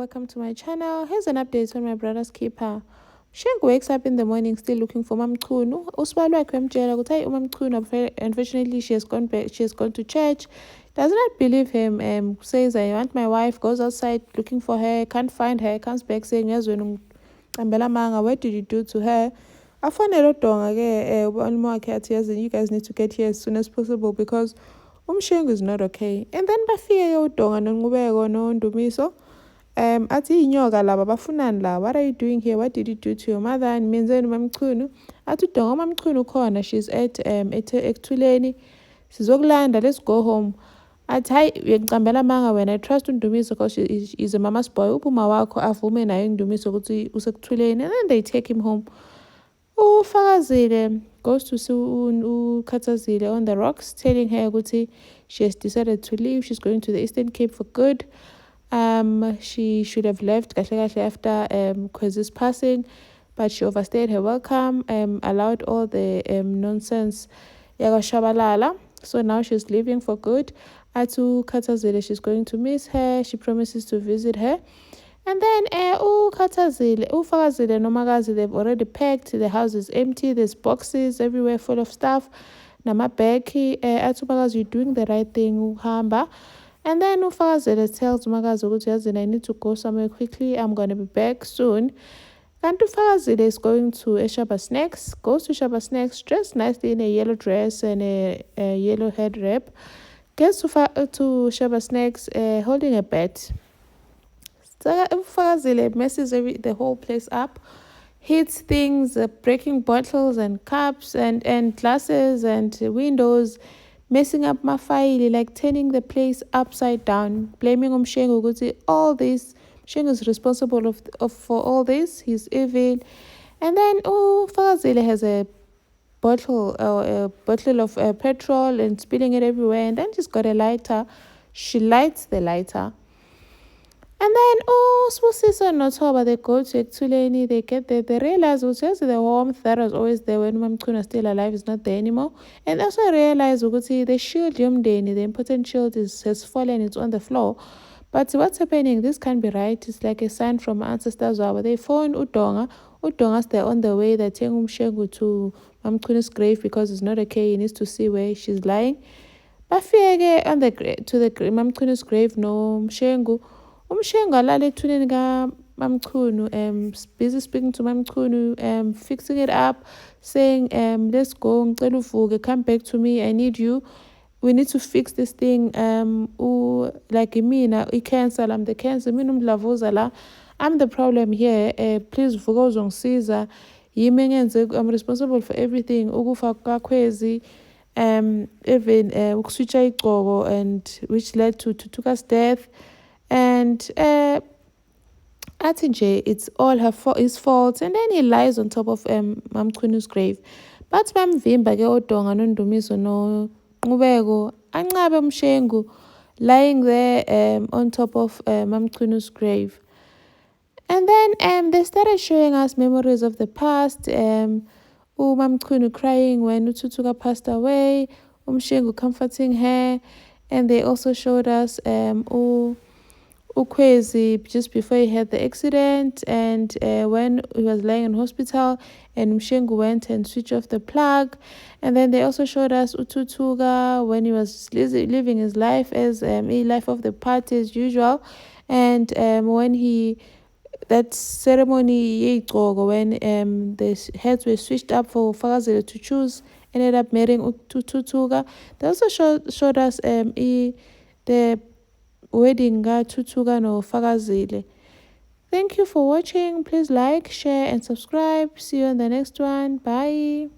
welcome to my channel. Here's an update on my brother's keeper. Shengu wakes up in the morning still looking for Mamchunu. Usibali wakhe wamtshela ukuthi hayi uMamchunu unfortunately she has gone to church. Does not believe him. Says I want my wife, goes outside looking for her, can't find her, comes back saying yazweni ngicambela manga, what did you do to her? Afonela uDonga ke umalume wakhe athi yazi you guys need to get here as soon as possible because Umshengu is not okay. And then bafike uDonga noNqubeko noNdumiso. Athi inyoka laba bafunani la, what are you doing here, what did you do to your mother? And menzeni uMamchunu athi uDonga uMamchunu khona, she's at Ekuthuleni sizokulanda, let's go home. Athi hayi ngicambela manga wena, I trust uNdumiso because she is a mama's boy. Uphuma wakho avume naye uNdumiso ukuthi usekuthuleni, and then they take him home. Ufakazile goes to see Khathazile on the rocks, telling her ukuthi she has decided to leave. She's going to the Eastern Cape for good. She should have left kahle after Kwezi's passing, but she overstayed her welcome, allowed all the nonsense yakashabalala. So now she's leaving for good. Atu Khathazile, she's going to miss her. She promises to visit her. And then Fakazile Nomagazi, they've already packed. The house is empty. There's boxes everywhere full of stuff. Namabeki Atumagazi, you're doing the right thing, Uhamba. And then Ufakazile tells Magazi, I need to go somewhere quickly. I'm gonna be back soon. And Ufakazile is going to Shaba Snacks, goes to Shaba Snacks, dressed nicely in a yellow dress and a yellow head wrap. Gets to Shaba Snacks holding a bat. So Fakazile messes the whole place up, hits things, breaking bottles and cups and glasses and windows, messing up my file, like turning the place upside down, blaming Umshengu ukuthi all this. Umshengu is responsible for all this. He's evil. And then Fakazile has a bottle of petrol and spilling it everywhere. And then she's got a lighter. She lights the lighter. And then, Spusiso and Notoba, they go to Ekuthuleni, they get there, they realize the warmth that was always there when Mamchunu is still alive is not there anymore. And also realize the shield Yomdeni, the important shield has fallen, it's on the floor. But what's happening? This can't be right. It's like a sign from ancestors. They phone Udonga. Udonga's there on the way. They're taking Umshengu to Mamchunu's grave because it's not okay. He needs to see where she's lying. Bafike to the Mamchunu's grave, no Umshengu. Umshengu alale ethuneni kaMamchunu, busy speaking to Mamchunu, fixing it up, saying, let's go, ngicela uvuke, come back to me, I need you. We need to fix this thing. Like mina, i-cancer, I'm the cancer, mina umdlavuza la, I'm the problem here. Please vuka uzongisiza. Yimi engenze, I'm responsible for everything. Ukufa kaKhwezi, even ukuswitcha igqoko, and which led to Tutuka's death. And Atinje, it's all his fault. And then he lies on top of Mamchunu's grave. But bamvimba ke uDonga noNdumiso noNqubeko anqabe Umshengu lying there on top of Mamchunu's grave. And then they started showing us memories of the past. Mamchunu crying when Ututuka passed away, Umshengu comforting her, and they also showed us Ukwezi just before he had the accident, and when he was lying in hospital and Umshengu went and switched off the plug. And then they also showed us Ututuka when he was living his life as a life of the party as usual. And when that ceremony when the heads were switched up for Fakazile to choose, ended up marrying Ututuka. They also showed us the wedding Tutuka no Fakazile. Thank you for watching. Please like, share and subscribe. See you on the next one. Bye.